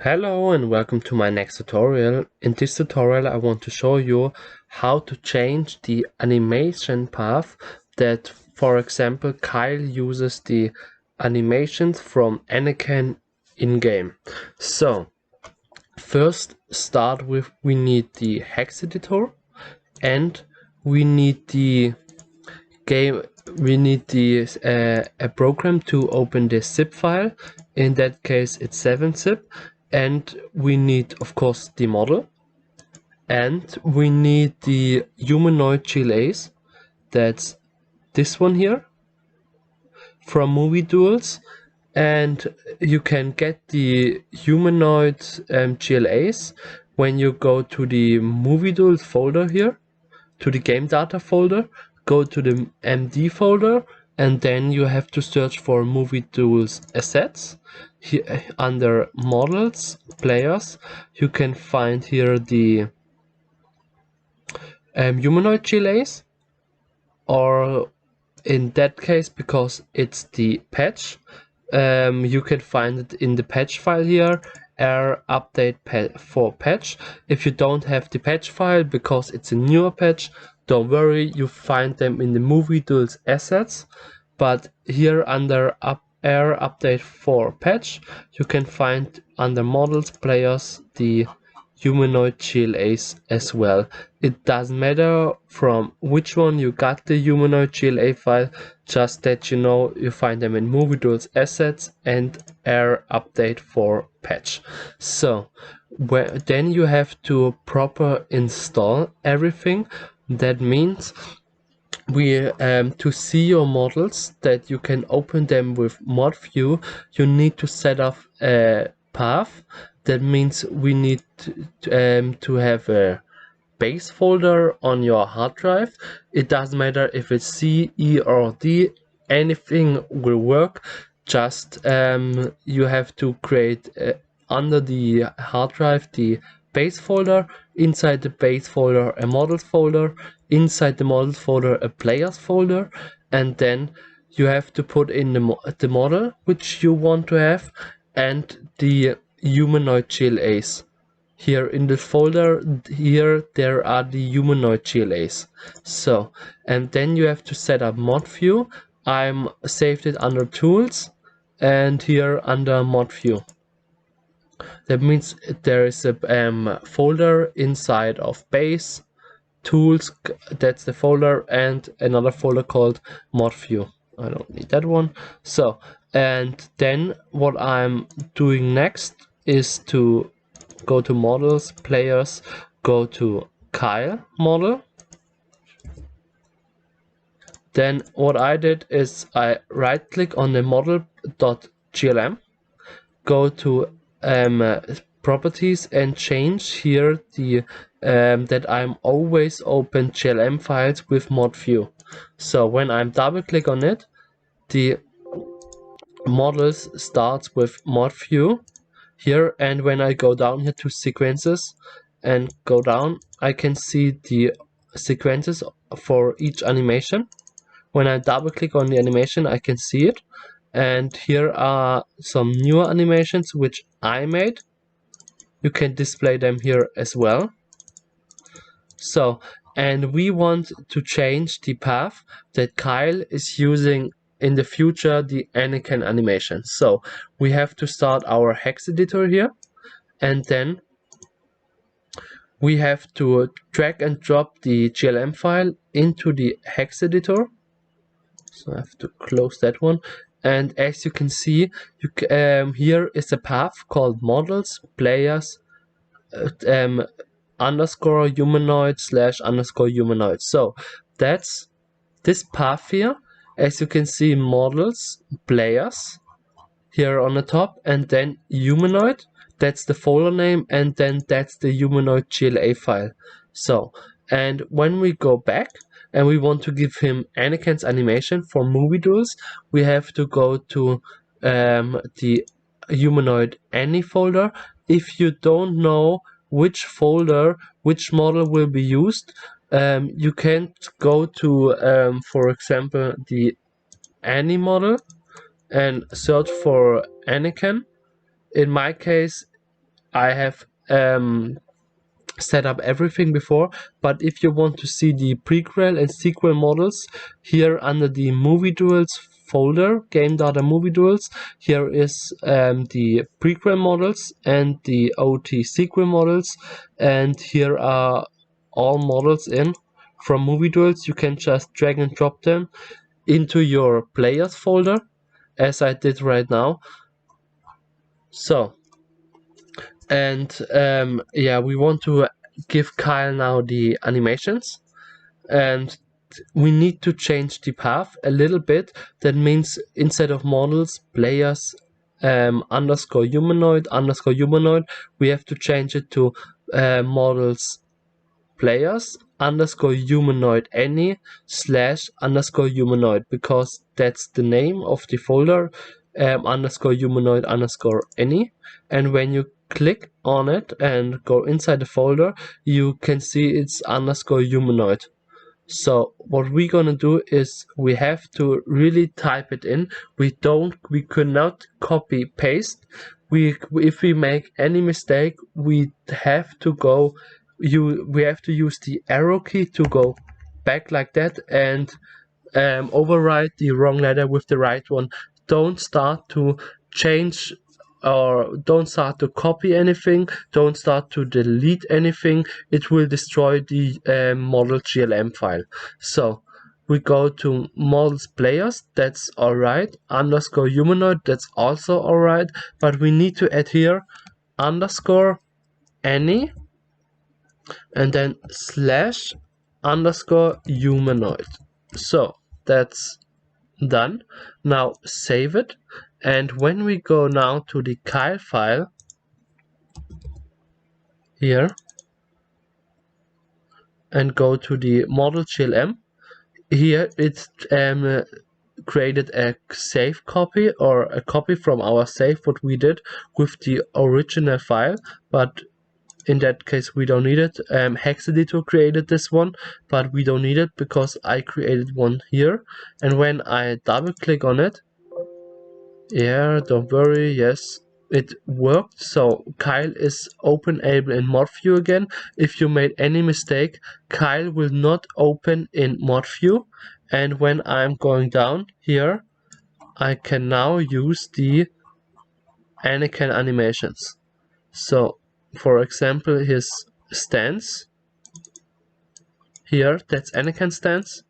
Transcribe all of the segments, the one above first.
Hello and welcome to my next tutorial. In this tutorial I want to show you how to change the animation path that, for example, Kyle uses the animations from Anakin in-game. So first start with we need the hex editor and we need the a program to open the zip file. In that case it's 7-zip, and we need of course the model, and we need the humanoid GLAs. That's this one here from movie Duels, and you can get the humanoid GLAs when you go to the movie Duels folder here, to the game data folder, go to the MD folder, and then you have to search for movie tools assets. Here under models players you can find here the humanoid GLAs, or in that case, because it's the patch, you can find it in the patch file here, update for patch. If you don't have the patch file because it's a newer patch, don't worry, you find them in the movie tools assets. But here under update for patch, you can find under models players the humanoid GLAs as well. It doesn't matter from which one you got the humanoid GLA file, just that you know you find them in movie tools assets and update for patch. So then you have to proper install everything. That means to see your models, that you can open them with mod view, you need to set up a path. That means we need to have a base folder on your hard drive. It doesn't matter if it's C, E or D, anything will work. Just you have to create under the hard drive the base folder, inside the base folder a models folder, inside the models folder a players folder, and then you have to put in the model which you want to have and the humanoid GLAs. Here in this folder, here there are the humanoid GLAs. So, and then you have to set up mod view. I'm saved it under tools and here under mod view. That means there is a folder inside of base, tools, that's the folder, and another folder called mod view. I don't need that one. So, and then what I'm doing next is to go to models, players, go to Kyle model. Then what I did is I right click on the model.glm, go to properties and change here the that I'm always open GLM files with mod view. So when I'm double click on it, the models starts with mod view here, and when I go down here to sequences and go down, I can see the sequences for each animation. When I double click on the animation, I can see it, and here are some newer animations which I made. You can display them here as well. So, and we want to change the path that Kyle is using in the future, the Anakin animation. So we have to start our hex editor here, and then we have to drag and drop the GLM file into the hex editor. So I have to close that one. And as you can see, here is a path called models players underscore humanoid / underscore humanoid. So that's this path here. As you can see, models players here on the top, and then humanoid, that's the folder name, and then that's the humanoid GLA file. So, and when we go back and we want to give him Anakin's animation for movie duels, we have to go to the humanoid any folder. If you don't know which folder, which model will be used, you can go to, for example, the any model and search for Anakin. In my case, I have set up everything before, but if you want to see the prequel and sequel models, here under the movie duels folder, game data movie duels, here is the prequel models and the OT sequel models, and here are all models in from movie duels. You can just drag and drop them into your players folder, as I did right now. So, and yeah, we want to give Kyle now the animations, and we need to change the path a little bit. That means instead of models, players underscore humanoid, we have to change it to models players underscore humanoid any slash underscore humanoid, because that's the name of the folder, underscore humanoid underscore any. And when you click on it and go inside the folder, you can see it's underscore humanoid. So what we're gonna do is we have to really type it in. We could not copy paste. If we make any mistake, we have to use the arrow key to go back like that and overwrite the wrong letter with the right one. Don't start to change or don't start to copy anything, don't start to delete anything. It will destroy the model GLM file. So we go to models players, that's alright, underscore humanoid, that's also alright, but we need to add here underscore any and then slash underscore humanoid. So that's done. Now save it, and when we go now to the Kyle file here and go to the model GLM, here it's created a save copy or a copy from our save what we did with the original file, but in that case we don't need it. Hexeditor created this one, but we don't need it because I created one here. And when I double click on it, yeah, don't worry, yes, it worked. So Kyle is openable in mod view again. If you made any mistake, Kyle will not open in mod view. And when I'm going down here, I can now use the Anakin animations. So for example, his stance here, that's Anakin stance,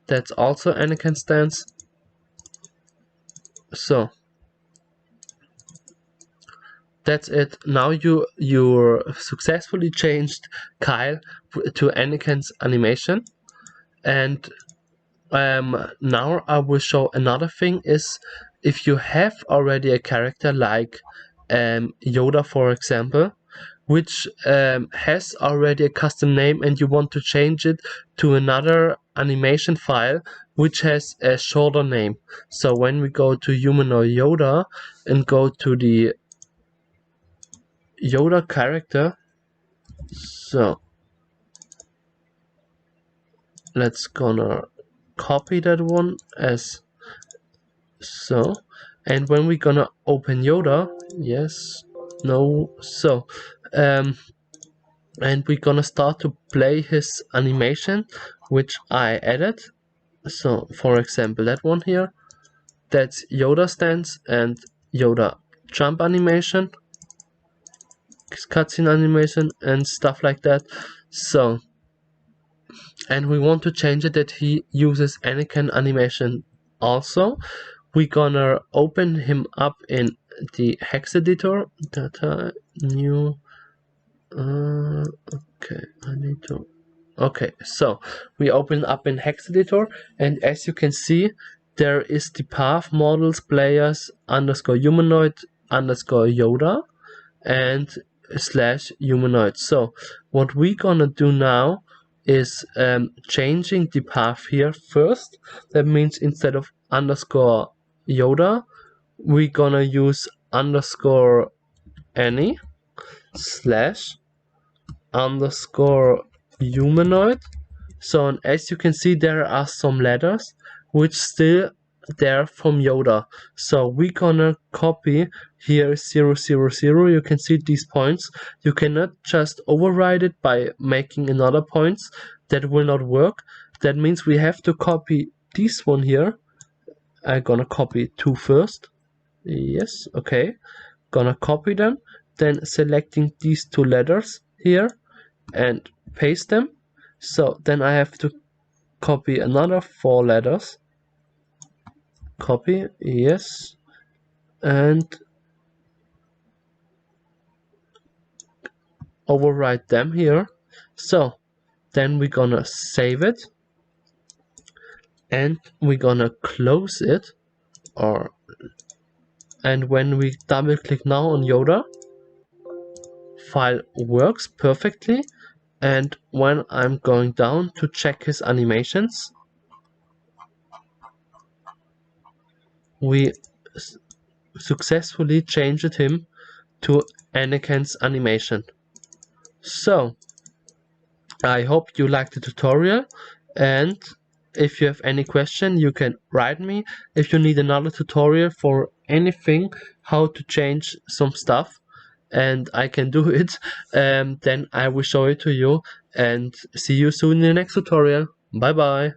that's also Anakin stance. So that's it. Now you successfully changed Kyle to Anakin's animation. And now I will show another thing is if you have already a character like Yoda, for example, which has already a custom name and you want to change it to another animation file which has a shorter name. So when we go to humanoid Yoda and go to the Yoda character, so let's gonna copy that one as so, and when we're gonna open Yoda, yes, no, so and we're gonna start to play his animation which I added. So for example that one here, that's Yoda stance and Yoda jump animation, cutscene animation and stuff like that. So and we want to change it that he uses Anakin animation also. We're gonna open him up in the hex editor, data new, okay, I need to, okay, so we open up in hex editor, and as you can see there is the path models players underscore humanoid underscore Yoda and slash humanoid. So what we're gonna do now is changing the path here first. That means instead of underscore Yoda, we're gonna use underscore any slash underscore humanoid. So and as you can see there are some letters which still there from Yoda. So we're gonna copy here 0, 0, 0. You can see these points. You cannot just override it by making another points. That will not work. That means we have to copy this one here. I'm gonna copy 2 first. Yes, okay. Gonna copy them, then selecting these 2 letters here and paste them. So then I have to copy another 4 letters. Copy, yes, and overwrite them here. So then we're gonna save it and we're gonna close it, and when we double click now on Yoda, file works perfectly. And when I'm going down to check his animations, we successfully changed him to Anakin's animation. So I hope you liked the tutorial, and if you have any question you can write me. If you need another tutorial for anything, how to change some stuff, and I can do it, then I will show it to you, and see you soon in the next tutorial. Bye bye.